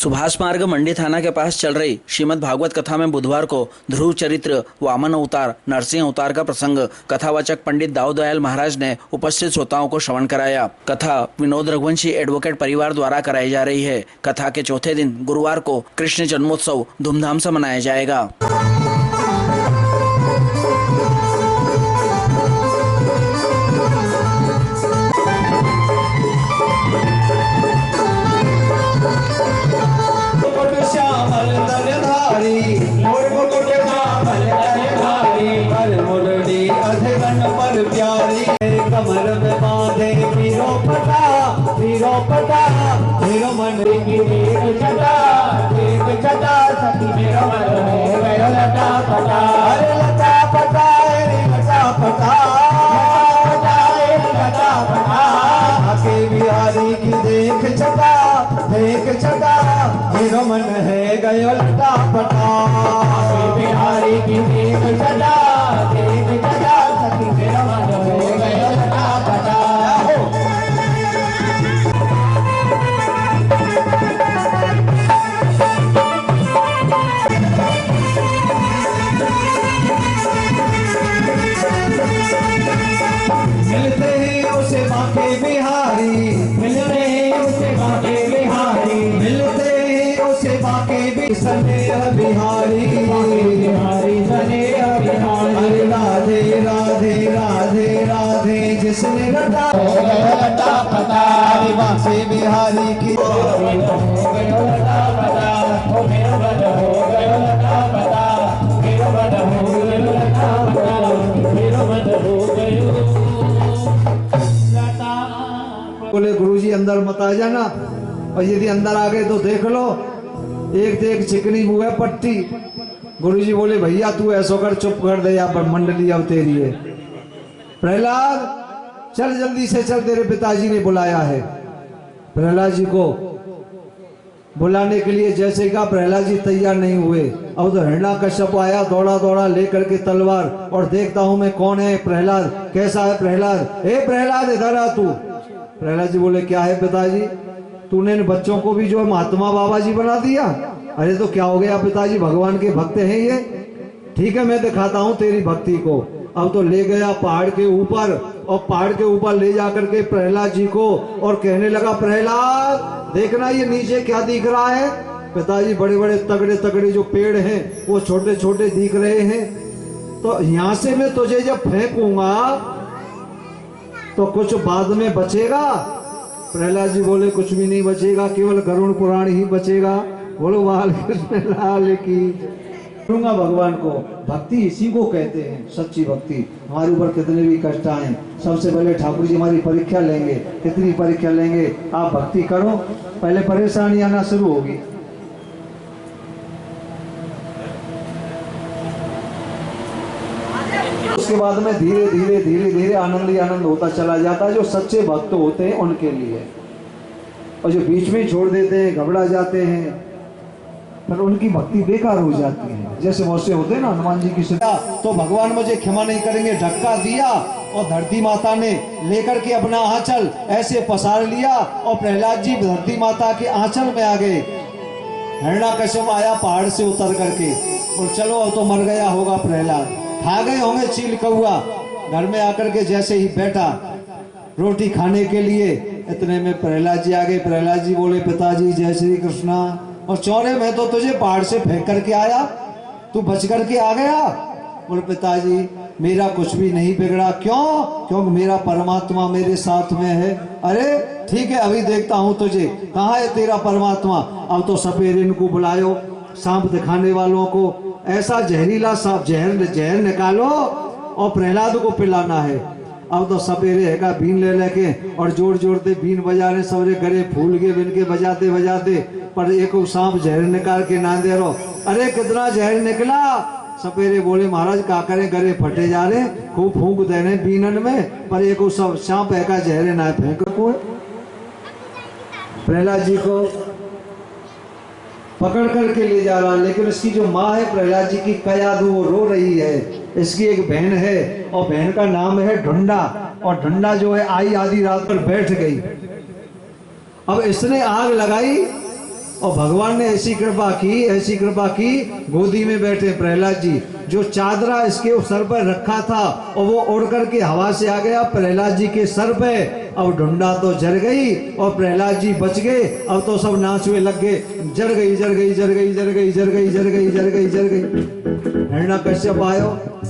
सुभाष मार्ग मंडी थाना के पास चल रही श्रीमद् भागवत कथा में बुधवार को ध्रुव चरित्र, वामन अवतार, नरसिंह अवतार का प्रसंग कथावाचक पंडित दाऊद दयाल महाराज ने उपस्थित श्रोताओं को श्रवण कराया। कथा विनोद रघुवंशी एडवोकेट परिवार द्वारा कराई जा रही है। कथा के चौथे दिन गुरुवार को कृष्ण जन्मोत्सव धूमधाम से मनाया जाएगा। कमर में बांधे पीरो पटा मेरो मन की एक छटा सखी मेरो मन हो गयो लटा पटा अरे लटा पटा आके बिहारी की देख छटा मेरो मन है गयो लटा पटा बिहारी की देख छटा सखी मेरो मन हो गयो लटा पटा। मिलते हैं उसे बाके बिहारी मिलते हैं उसे बाके बिहारी मिलते हैं उसे बाके सने बिहारी बिहारी सने बिहारी राधे राधे राधे राधे जिसने लटा पता बाके बिहारी की लटा पता हो मेरो बद हो गयो लटा पता मेरो बद हो गयो लटा पता मेरो बद हो गयो। बोले गुरुजी अंदर मत आ जाना, और यदि अंदर आ गए तो देख लो एक देख चिकनी मुँह है पट्टी। गुरुजी बोले भैया तू ऐसा कर, चुप कर दे, या मंडली अब तेरी है। प्रहलाद चल जल्दी से चल, तेरे पिताजी ने बुलाया है। प्रहलाद जी को बुलाने के लिए जैसे कहा, प्रहलाद जी तैयार नहीं हुए। अब तो हिरण्यकश्यप आया दौड़ा दौड़ा लेकर के तलवार, और देखता हूं मैं कौन है प्रहलाद, कैसा है प्रहलाद, हे प्रहलाद इधर आ तू। प्रहलाद जी बोले क्या है पिताजी, तूने इन बच्चों को भी जो है महात्मा बाबा जी बना दिया। अरे तो क्या हो गया पिताजी, भगवान के भक्त हैं ये। ठीक है मैं दिखाता हूँ तेरी भक्ति को। अब तो ले गया पहाड़ के ऊपर, और पहाड़ के ऊपर ले जाकर के प्रहलाद जी को, और कहने लगा प्रहलाद देखना ये नीचे क्या दिख रहा है। पिताजी बड़े बड़े तगड़े तगड़े जो पेड़ हैं वो छोटे छोटे दिख रहे हैं। तो यहाँ से मैं तुझे जब फेंकूंगा तो कुछ बाद में बचेगा। प्रहलाद जी बोले कुछ भी नहीं बचेगा, केवल गरुड़ पुराण ही बचेगा। बोलो बाल कृष्ण लाल की। करूंगा भगवान को, भक्ति इसी को कहते हैं सच्ची भक्ति। हमारे ऊपर कितने भी कष्ट आए, सबसे पहले ठाकुर जी हमारी परीक्षा लेंगे। कितनी परीक्षा लेंगे, आप भक्ति करो, पहले परेशानी आना शुरू होगी। उसके बाद में धीरे धीरे धीरे धीरे आनंद ही आनंद होता चला जाता है। जो सच्चे भक्त होते हैं उनके लिए, और जो बीच में छोड़ देते हैं, घबरा जाते हैं, पर उनकी भक्ति बेकार हो जाती है। जैसे मौसे होते हैं ना हनुमान जी की सजा, तो भगवान मुझे क्षमा नहीं करेंगे, धक्का दिया और धरती माता ने लेकर के अपना आंचल ऐसे पसार लिया, और प्रहलाद जी धरती माता के आंचल में आ गए। हिरण्यकश्यप आया पहाड़ से उतर करके, और चलो अब तो मर गया होगा प्रहलाद, खा गए होंगे चील कौआ। घर में आकर के जैसे ही बैठा रोटी खाने के लिए, इतने में प्रहलाद जी आ गए। प्रहलाद जी बोले पिताजी जय श्री कृष्णा, और चौरे में तो तुझे पहाड़ से फेंक करके आया, तू बच करके आ गया। बोले पिताजी मेरा कुछ भी नहीं बिगड़ा। क्यों? क्योंकि मेरा परमात्मा मेरे साथ में है। अरे ठीक है अभी देखता हूँ तुझे, कहाँ है तेरा परमात्मा। अब तो सपेरे इनको बुलायो, सांप दिखाने वालों को, ऐसा जहरीला सांप जहर निकालो और प्रहलाद को पिलाना है। अब तो सपेरे है का बीन ले लेके और जोर जोर से बीन बजा रहे, सबरे गले फूल के बिन के बजाते बजाते, पर एक सांप जहर निकाल के ना दे रहो। अरे कितना जहर निकला। सपेरे बोले महाराज क्या करें, गले फटे जा रहे, खूब फूंक दे रहे बीनन में, पर एक सब सांप है का जहर ना फेंको। प्रहलाद जी को पकड़ करके ले जा रहा, लेकिन इसकी जो माँ है प्रहलाद जी की कयादू, वो रो रही है। इसकी एक बहन है और बहन का नाम है ढुंडा, और ढुंडा जो है आई आधी रात पर बैठ गई। अब इसने आग लगाई और भगवान ने ऐसी कृपा की, गोदी में बैठे प्रहलाद जी, जो चादरा इसके सर पर रखा था और वो उड़ करके हवा से आ गया प्रहलाद जी के सर पे। अब ढूंढा तो जल गई और प्रहलाद जी बच गए। अब तो सब नाचने लग गए, जल गई जल गई जल गई जल गई जल गई जल गई जल गई जल गई। हिरण्यकश्यप आयो,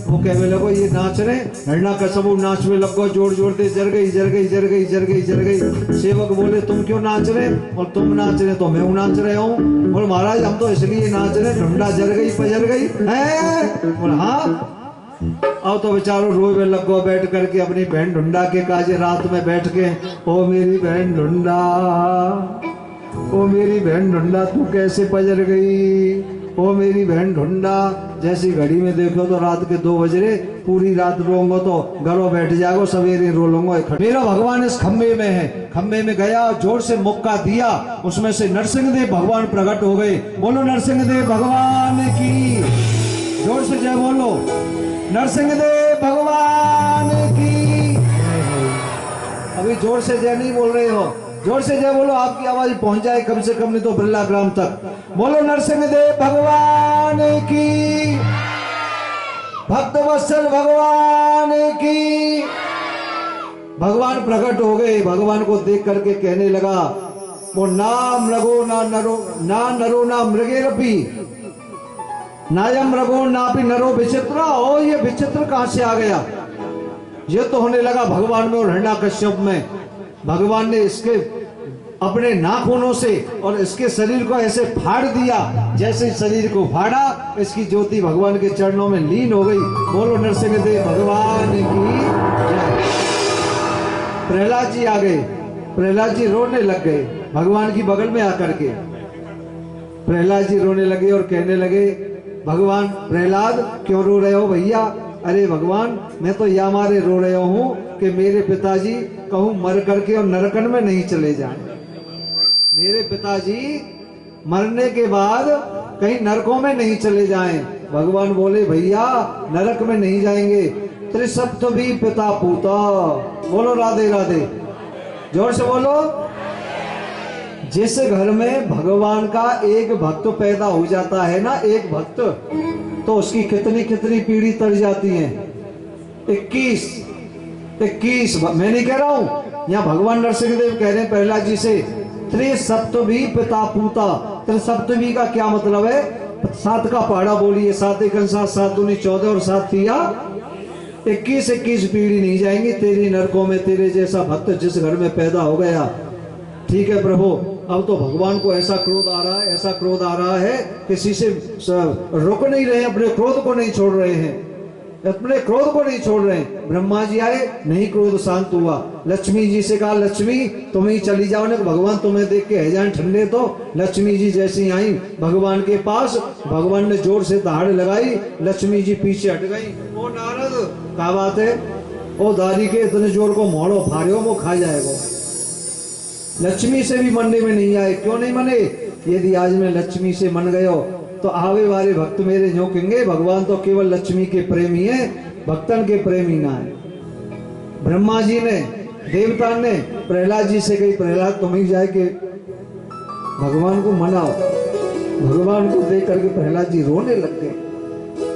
वो कहने लगो ये नाच रहे। हिरण्यकश्यप नाचने लगो जोर जोर से, जल गई जल गई जल गई जल गई जल गई। सेवक बोले तुम क्यों नाच रहे? और तुम नाच रहे तो मैं नाच रहा हूँ। और महाराज हम तो इसलिए नाच रहे, ढूंढा जल गई पजल गई है। और हाँ, अब तो बेचारो रोए लगो बैठ करके अपनी बहन ढूंढा के काजे रात में बैठ के, ओ मेरी बहन ढूंढा, ओ मेरी बहन ढूंढा तू कैसे पजल गई, ओ मेरी बहन ढूंढा। जैसी घड़ी में देखो तो रात के 2 बज रहे, पूरी रात रोंगो तो घरों बैठ जाओ, सवेरे रो लोगो। मेरा भगवान इस खम्बे में है। खम्बे में गया, जोर से मुक्का दिया, उसमें से नरसिंहदेव भगवान प्रकट हो गए। बोलो नरसिंहदेव भगवान की, जोर से जय बोलो, नरसिंहदेव भगवान की। अभी जोर से जय नहीं बोल रहे हो, जोर से जय बोलो, आपकी आवाज पहुंच जाए कम से कम नहीं तो बिरला ग्राम तक। बोलो नरसिंहदेव भगवान की, भक्त वत्सल भगवान की। भगवान प्रकट हो गए। भगवान को देख करके कहने लगा, वो नाम रघो ना नरो ना मृगेरपी, नायम रघो ना भी नरो विचित्र। ओ ये विचित्र कहां से आ गया? ये तो होने लगा भगवान में और हिरण्यकश्यप में। भगवान ने इसके अपने नाखूनों से और इसके शरीर को ऐसे फाड़ दिया, जैसे शरीर को फाड़ा इसकी ज्योति भगवान के चरणों में लीन हो गई। बोलो नरसिंहदेव भगवान की जय। प्रहलाद जी आ गए। प्रहलाद जी रोने लग गए भगवान की बगल में आकर के। प्रहलाद जी रोने लगे और कहने लगे, भगवान प्रहलाद क्यों रो रहे हो भैया? अरे भगवान मैं तो या मारे रो रहा हूँ कि मेरे पिताजी कहूँ मर करके और नरकन में नहीं चले जाएं। मेरे पिताजी मरने के बाद कहीं नरकों में नहीं चले जाएं। भगवान बोले भैया नरक में नहीं जाएंगे, त्रिसप्त भी पिता पूता। बोलो राधे राधे, जोर से बोलो। जिस घर में भगवान का एक भक्त पैदा हो जाता है ना, एक भक्त, तो उसकी कितनी कितनी पीढ़ी तर जाती है? 21। मैं नहीं कह रहा हूं, यहाँ भगवान नरसिंहदेव कह रहे हैं प्रहलाद जी से, त्रिसप्तभी पिता पूता। त्रिसप्तभी का क्या मतलब है? 7 का पहाड़ा बोलिए, 7 एकन 7, 7 दूनी 14 और 7 तिया 21 पीढ़ी नहीं जाएंगी तेरी नरकों में, तेरे जैसा भक्त जिस घर में पैदा हो गया। ठीक है प्रभु। अब तो भगवान को ऐसा क्रोध आ रहा है, ऐसा क्रोध आ रहा है, किसी से रुक नहीं रहे, अपने क्रोध को नहीं छोड़ रहे हैं, अपने क्रोध को नहीं छोड़ रहे हैं। ब्रह्मा जी आए, नहीं क्रोध शांत हुआ। लक्ष्मी जी से कहा, लक्ष्मी तुम ही चली जाओ ना, भगवान तुम्हें देख के है जाए ठंडे। तो लक्ष्मी जी जैसी आई भगवान के पास, भगवान ने जोर से दहाड़ लगाई, लक्ष्मी जी पीछे हट गई। ओ नारद क्या बात है? ओ दादी के इतने जोर को मोड़ो फाड़ो, वो खा जाएगा। लक्ष्मी से भी मनने में नहीं आए। क्यों नहीं मने? यदि आज मैं लक्ष्मी से मन गयो तो आवे वाले भक्त मेरे यूं कहेंगे, भगवान तो केवल लक्ष्मी के प्रेमी है, भक्तन के प्रेमी ना है। ब्रह्मा जी ने, देवता ने प्रहलाद जी से कही, प्रहलाद तुम ही जाए के भगवान को मनाओ। भगवान को देख करके प्रहलाद जी रोने लग गए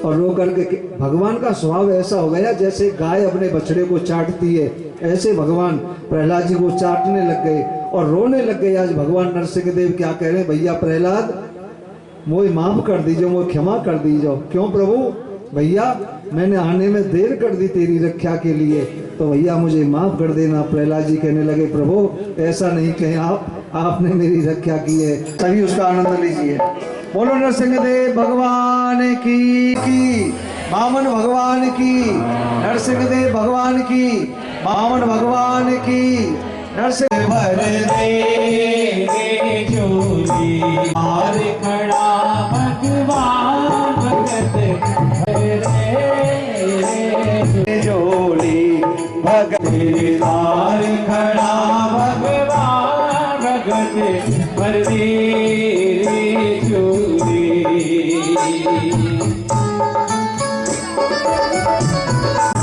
और रो करके, भगवान का स्वभाव ऐसा हो गया जैसे गाय अपने बछड़े को चाटती है, ऐसे भगवान प्रहलाद जी को चाटने लग गए और रोने लग गए। आज भगवान नरसिंहदेव क्या कह रहे हैं, भैया प्रहलाद मोए माफ कर दीजिए, मोए क्षमा कर दीजिए। क्यों प्रभु? भैया मैंने आने में देर कर दी तेरी रक्षा के लिए, तो भैया मुझे माफ कर देना। प्रहलाद जी कहने लगे, प्रभु ऐसा नहीं कहें आप, आपने मेरी रक्षा की है। तभी उसका आनंद लीजिए। बोलो नरसिंहदेव भगवान की, वामन भगवान की, नरसिंहदेव भगवान की, वामन भगवान की, नरसिंह भर दे झोली मार खड़ा भगवान भगत भर दे झोली भगत मार खड़ा भगवान भगत भर दे झोली।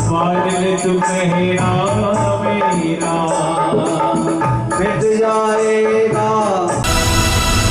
मार ले तू कहरा